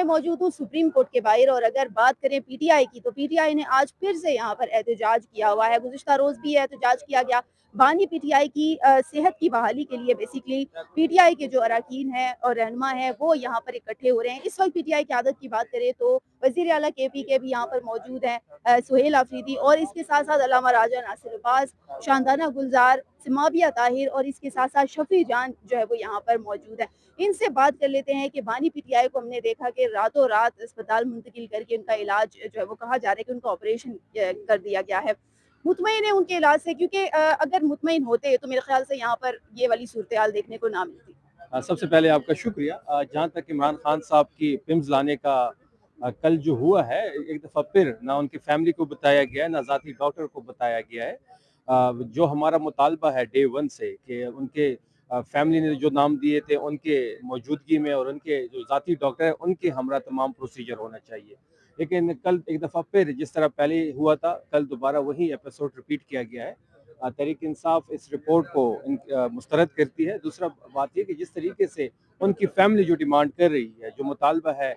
میں موجود ہوں سپریم کورٹ کے باہر، اور اگر بات کریں پی ٹی آئی کی تو پی ٹی آئی نے آج پھر سے یہاں پر احتجاج کیا ہوا ہے۔ گزشتہ روز بھی احتجاج کیا گیا بانی پی ٹی آئی کی صحت کی بحالی کے لیے۔ بیسیکلی پی ٹی آئی کے جو اراکین ہیں اور رہنما ہیں وہ یہاں پر اکٹھے ہو رہے ہیں۔ اس وقت پی ٹی آئی قیادت کی بات کریں تو وزیر اعلیٰ کے پی کے بھی یہاں پر موجود ہیں، سہیل آفریدی، اور اس کے ساتھ ساتھ علامہ راجہ ناصر عباس، شاندانہ گلزار، سماویہ طاہر، اور اس کے ساتھ ساتھ شفیع جان جو ہے وہ یہاں پر موجود ہے۔ ان سے بات کر لیتے ہیں کہ بانی پی ٹی آئی کو ہم نے دیکھا کہ راتوں رات اسپتال منتقل کر کے ان کا علاج جو ہے وہ کہا جا رہا ہے کہ ان کا آپریشن کر دیا گیا ہے۔ مطمئن ہے ان کے علاج سے، کیونکہ اگر مطمئن ہوتے تو میرے خیال سے یہاں پر یہ والی صورتحال دیکھنے کو نہ ملتی۔ سب سے پہلے آپ کا شکریہ۔ جہاں تک عمران خان صاحب کی پمز لانے کا کل جو ہوا ہے، ایک دفعہ پھر نہ ان کی فیملی کو بتایا گیا ہے نہ ذاتی ڈاکٹر کو بتایا گیا ہے۔ جو ہمارا مطالبہ ہے ڈے ون سے کہ ان کے فیملی نے جو نام دیے تھے ان کے موجودگی میں اور ان کے جو ذاتی ڈاکٹر ہیں ان کے ہمراہ تمام پروسیجر ہونا چاہیے، لیکن کل ایک دفعہ پھر جس طرح پہلے ہوا تھا کل دوبارہ وہی ایپیسوڈ ریپیٹ کیا گیا ہے۔ تحریک انصاف اس رپورٹ کو مسترد کرتی ہے۔ دوسرا بات یہ کہ جس طریقے سے ان کی فیملی جو ڈیمانڈ کر رہی ہے، جو مطالبہ ہے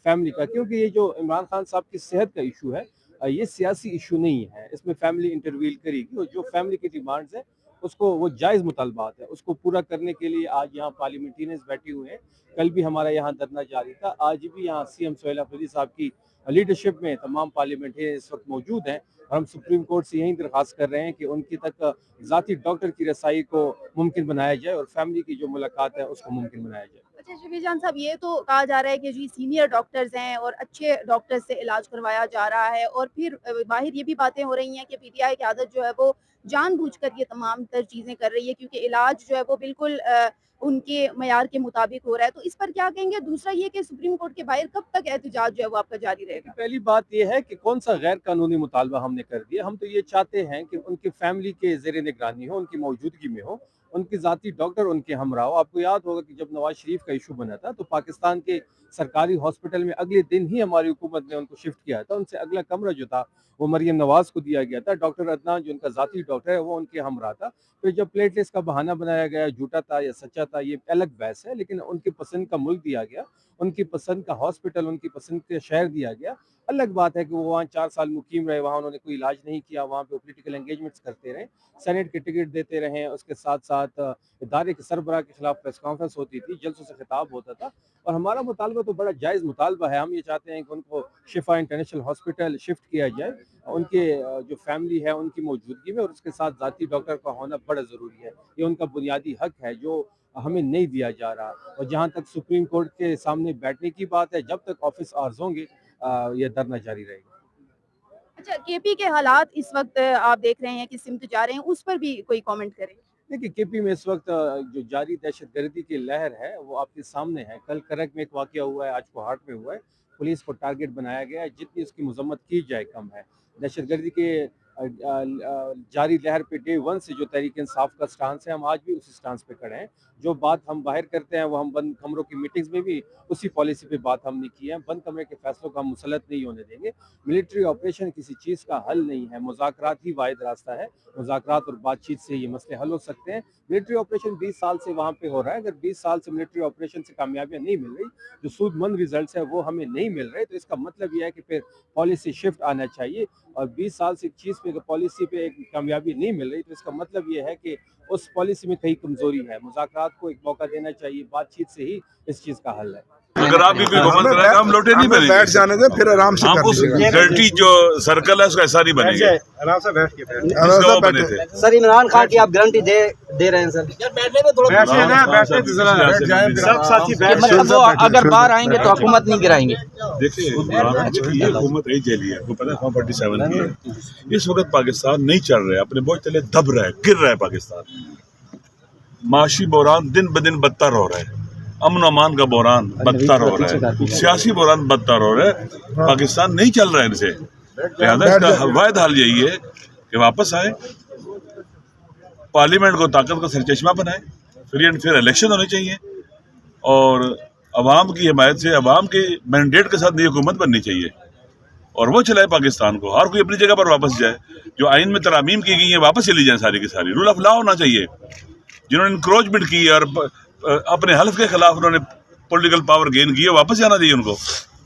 فیملی کا، کیونکہ یہ جو عمران خان صاحب کی صحت کا ایشو ہے یہ سیاسی ایشو نہیں ہے، اس میں فیملی انٹرویل کرے گی، اور جو فیملی کی ڈیمانڈز ہیں اس کو وہ جائز مطالبات ہے اس کو پورا کرنے کے لیے آج یہاں پارلیمنٹینرز بیٹھے ہوئے ہیں۔ کل بھی ہمارا یہاں دھرنا جاری تھا، آج بھی یہاں سی ایم سہیل آفریدی صاحب کی لیڈرشپ میں تمام پارلیمنٹینرز اس وقت موجود ہیں، اور ہم سپریم کورٹ سے یہی درخواست کر رہے ہیں کہ ان کی تک ذاتی ڈاکٹر کی رسائی کو ممکن بنایا جائے اور فیملی کی جو ملاقات ہے اس کو ممکن بنایا جائے۔ اچھا شفیع جان صاحب، یہ تو کہا جا رہا ہے کہ جی سینئر ڈاکٹرز ہیں اور اچھے ڈاکٹر سے علاج کروایا جا رہا ہے، اور پھر باہر یہ بھی باتیں ہو رہی ہیں کہ پی ٹی آئی قیادت جو ہے وہ جان بوجھ کر یہ تمام تر چیزیں کر رہی ہے کیونکہ علاج جو ہے وہ بالکل ان کے معیار کے مطابق ہو رہا ہے۔ تو اس پر کیا کہیں گے؟ دوسرا یہ کہ سپریم کورٹ کے باہر کب تک احتجاج جو ہے وہ آپ کا جاری رہے گا؟ پہلی بات یہ ہے کہ کون سا غیر قانونی مطالبہ ہم نے کر دیا، ہم تو یہ چاہتے ہیں کہ ان کی فیملی کے زیر نگرانی ہو، ان کی موجودگی میں ہو، ان کی ذاتی ڈاکٹر ان کے ہمراہ ہو۔ آپ کو یاد ہوگا کہ جب نواز شریف کا ایشو بنا تھا تو پاکستان کے سرکاری ہاسپٹل میں اگلے دن ہی ہماری حکومت نے ان کو شفٹ کیا تھا، ان سے اگلا کمرہ جو تھا وہ مریم نواز کو دیا گیا تھا، ڈاکٹر عدنان جو ان کا ذاتی ڈاکٹر ہے وہ ان کے ہمراہ تھا۔ پھر جب پلیٹلیٹس کا بہانہ بنایا گیا، جھوٹا تھا یا سچا تھا یہ الگ بحث ہے، لیکن ان کی پسند کا ملک دیا گیا، ان کی پسند کا ہاسپٹل، ان کی پسند کا شہر دیا گیا۔ الگ بات ہے کہ وہ وہاں 4 سال مقیم رہے، وہاں انہوں نے کوئی علاج نہیں کیا، وہاں پہ پولیٹیکل انگیجمنٹس کرتے رہے، سینیٹ کے ٹکٹ دیتے رہے، اس کے ساتھ ساتھ ادارے کے سربراہ کے خلاف پریس کانفرنس ہوتی تھی، جلسوں سے خطاب ہوتا تھا، اور ہمارا مطالبہ تو بڑا جائز مطالبہ ہے۔ ہم یہ چاہتے ہیں کہ ان کو شفا انٹرنیشنل ہاسپٹل شفٹ کیا جائے، ان کے جو فیملی ہے ان کی موجودگی میں، اور اس کے ساتھ ذاتی ڈاکٹر کا ہونا بڑا ضروری ہے۔ یہ ان کا بنیادی حق ہے جو ہمیں نہیں دیا جا رہا۔ اور جہاں تک سپریم کورٹ کے سامنے بیٹھنے کی بات ہے، جب تک آفس آورز ہوں گے یہ دھرنا جاری رہے گا۔ اچھا، کے پی کے حالات اس وقت آپ دیکھ رہے ہیں کہ سمت جا رہے ہیں، اس پر بھی کوئی کامنٹ کریں؟ دیکھیے کے پی میں اس وقت جو جاری دہشت گردی کی لہر ہے وہ آپ کے سامنے ہے۔ کل کرک میں ایک واقعہ ہوا ہے، آج کوہاٹ میں ہوا ہے، پولیس کو ٹارگٹ بنایا گیا ہے، جتنی اس کی مذمت کی جائے کم ہے۔ دہشت گردی کے جاری لہر پہ ڈے ون سے جو تحریک انصاف کا سٹانس ہے، ہم آج بھی اسی سٹانس پہ کھڑے ہیں۔ جو بات ہم باہر کرتے ہیں وہ ہم بند کمروں کی میٹنگز میں بھی اسی پالیسی پہ بات ہم نے کی ہے۔ بند کمرے کے فیصلوں کو ہم مسلط نہیں ہونے دیں گے۔ ملٹری آپریشن کسی چیز کا حل نہیں ہے، مذاکرات ہی واحد راستہ ہے، مذاکرات اور بات چیت سے یہ مسئلے حل ہو سکتے ہیں۔ ملٹری آپریشن 20 سال سے وہاں پہ ہو رہا ہے، اگر 20 سال سے ملٹری آپریشن سے کامیابیاں نہیں مل رہی، جو سود مند ریزلٹس ہیں وہ ہمیں نہیں مل رہے، تو اس کا مطلب یہ ہے کہ پھر پالیسی شفٹ آنا چاہیے۔ اور 20 سال سے ایک چیز پہ پالیسی پہ ایک کامیابی نہیں مل رہی تو اس کا مطلب یہ ہے کہ اس پالیسی میں کہیں کمزوری ہے۔ مذاکرات کو ایک موقع دینا چاہیے، بات چیت سے ہی اس چیز کا حل ہے۔ اگر آپ بھی کوئی گورنمنٹ کریں تو ہم لوٹے نہیں بنیں گے، بیٹھ جانے دیں، پھر آرام سے ہم اس ڈرٹی جو سرکل ہے اس کا ایسا نہیں بنیں گے آرام سے بیٹھ کے جس کا وہ بنے تھے۔ سر عمران خان کی آپ گارنٹی دے رہے ہیں سر؟ مطلب وہ اگر باہر آئیں گے تو حکومت نہیں گرائیں گے؟ دیکھیں یہ حکومت رہی جیلی ہے، آپ کو پتہ ہے 47 کی ہے۔ اس وقت پاکستان نہیں چل رہا ہے، اپنے بوجھ تلے دب رہا ہے، گر رہا ہے پاکستان۔ معاشی بحران دن بدن بدتر ہو رہا ہے، امن و امان کا بحران بدتر ہو رہا ہے، سیاسی بحران بدتر ہو رہا ہے، پاکستان نہیں چل رہا ہے ان سے۔ لہٰذا اس کا واحد حل یہی ہے کہ واپس آئے، پارلیمنٹ کو طاقت کا سرچشمہ بنائے، فری اینڈ فیئر الیکشن ہونے چاہیے، اور عوام کی حمایت سے عوام کے مینڈیٹ کے ساتھ نئی حکومت بننی چاہیے، اور وہ چلائے پاکستان کو۔ ہر کوئی اپنی جگہ پر واپس جائے، جو آئین میں ترامیم کی گئی ہیں واپس چلی جائیں ساری کی ساری۔ رول آف لا ہونا چاہیے۔ جنہوں نے انکروچمنٹ کی اور اپنے حلف کے خلاف انہوں نے پولیٹیکل پاور گین کی ہے، واپس جانا چاہیے ان کو۔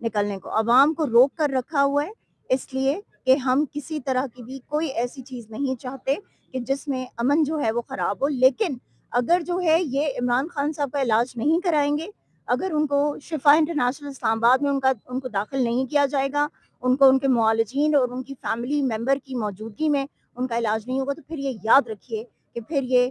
نکلنے کو. عوام کو روک کر رکھا ہوا ہے اس لیے کہ ہم کسی طرح کی بھی کوئی ایسی چیز نہیں چاہتے کہ جس میں امن جو ہے وہ خراب ہو. لیکن اگر جو ہے یہ عمران خان صاحب کا علاج نہیں کرائیں گے, اگر ان کو شفا انٹرنیشنل اسلام آباد میں ان کو داخل نہیں کیا جائے گا, ان کو ان کے معالجین اور ان کی فیملی ممبر کی موجودگی میں ان کا علاج نہیں ہوگا, تو پھر یہ یاد رکھیے کہ پھر یہ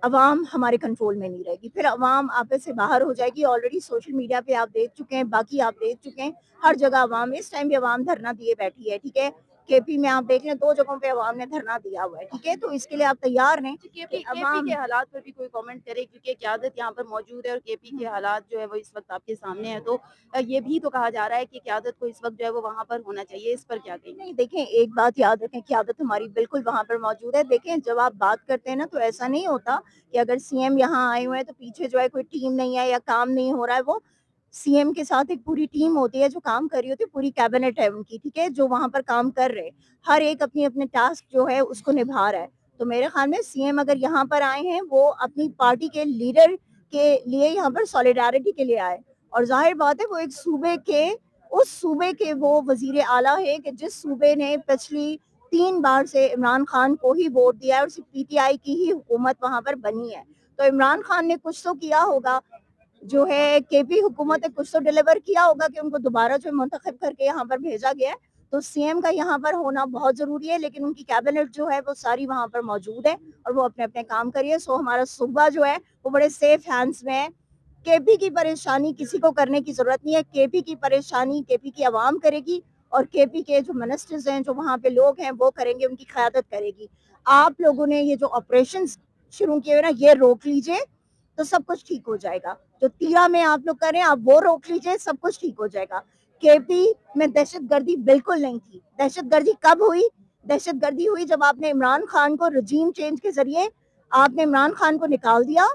عوام ہمارے کنٹرول میں نہیں رہے گی, پھر عوام آپس سے باہر ہو جائے گی. آلریڈی سوشل میڈیا پہ آپ دیکھ چکے ہیں, باقی آپ دیکھ چکے ہیں, ہر جگہ عوام, اس ٹائم بھی عوام دھرنا دیے بیٹھی ہے. ٹھیک ہے, کے پی میں آپ دیکھ لیں 2 جگہوں پہ عوام نے دھرنا دیا ہوا ہے. ٹھیک ہے, تو اس کے لیے آپ تیار رہیں کے کہ پی عوام کے حالات پر بھی کوئی کامنٹ کرے, کیونکہ قیادت یہاں پر موجود ہے اور کے پی کے حالات جو ہے وہ اس وقت آپ کے سامنے ہیں, تو یہ بھی تو کہا جا رہا ہے کہ قیادت کو اس وقت جو ہے وہ وہاں پر ہونا چاہیے, اس پر کیا کہیں گے؟ نہیں, دیکھیں ایک بات یاد رکھیں, قیادت ہماری بالکل وہاں پر موجود ہے. دیکھیں جب آپ بات کرتے ہیں نا تو ایسا نہیں ہوتا کہ اگر سی ایم یہاں آئے ہوئے ہیں تو پیچھے جو ہے کوئی ٹیم نہیں ہے یا کام نہیں ہو رہا ہے. وہ سی ایم کے ساتھ ایک پوری ٹیم ہوتی ہے جو کام کر رہی ہوتی ہے, پوری کیبنٹ ہے ان کی. ٹھیک ہے, جو وہاں پر کام کر رہے, ہر ایک اپنی اپنے ٹاسک جو ہے اس کو نبھا رہا ہے. تو میرے خیال میں سی ایم اگر یہاں پر آئے ہیں وہ اپنی پارٹی کے لیڈر کے لیے یہاں پر سولیڈارٹی کے لیے آئے, اور ظاہر بات ہے وہ ایک صوبے کے, اس صوبے کے وہ وزیر اعلیٰ ہے کہ جس صوبے نے پچھلی 3 بار سے عمران خان کو ہی ووٹ دیا ہے, اور صرف پی ٹی آئی کی ہی حکومت وہاں پر بنی ہے. تو عمران خان نے کچھ تو کیا ہوگا, جو ہے کے پی حکومت نے کچھ تو ڈیلیور کیا ہوگا کہ ان کو دوبارہ جو منتخب کر کے یہاں پر بھیجا گیا ہے. تو سی ایم کا یہاں پر ہونا بہت ضروری ہے, لیکن ان کی کیبنٹ جو ہے وہ ساری وہاں پر موجود ہے اور وہ اپنے اپنے کام کریے. سو ہمارا صوبہ جو ہے وہ بڑے سیف ہینڈز میں ہے. کے پی کی پریشانی کسی کو کرنے کی ضرورت نہیں ہے. کے پی کی پریشانی کے پی کی عوام کرے گی, اور کے پی کے جو منسٹرز ہیں, جو وہاں پہ لوگ ہیں, وہ کریں گے, ان کی قیادت کرے گی. آپ لوگوں نے یہ جو آپریشن شروع کیے ہوئے نا, یہ روک لیجئے تو سب کچھ ٹھیک ہو جائے گا. جو تیرا میں آپ لوگ کریں آپ وہ روک لیجئے, سب کچھ ٹھیک ہو جائے گا. کے پی میں دہشت گردی بالکل نہیں تھی. دہشت گردی کب ہوئی؟ دہشت گردی ہوئی جب آپ نے عمران خان کو رجیم چینج کے ذریعے آپ نے عمران خان کو نکال دیا,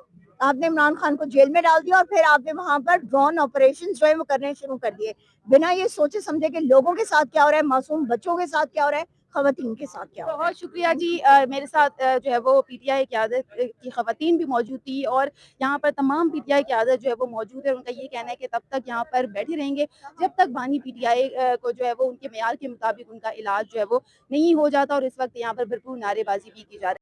آپ نے عمران خان کو جیل میں ڈال دیا, اور پھر آپ نے وہاں پر ڈرون آپریشن جو ہے وہ کرنے شروع کر دیے, بنا یہ سوچے سمجھے کہ لوگوں کے ساتھ کیا ہو رہا ہے, معصوم بچوں کے ساتھ کیا ہو رہا ہے, خواتین کے ساتھ کیا ہو رہا ہے. بہت شکریہ جی. میرے ساتھ جو ہے وہ پی ٹی آئی قیادت کی خواتین بھی موجود تھی, اور یہاں پر تمام پی ٹی آئی قیادت جو ہے وہ موجود ہے. ان کا یہ کہنا ہے کہ تب تک یہاں پر بیٹھے رہیں گے جب تک بانی پی ٹی آئی کو جو ہے وہ ان کے معیار کے مطابق ان کا علاج جو ہے وہ نہیں ہو جاتا, اور اس وقت یہاں پر بھرپور نعرے بازی بھی کی جا رہی ہے.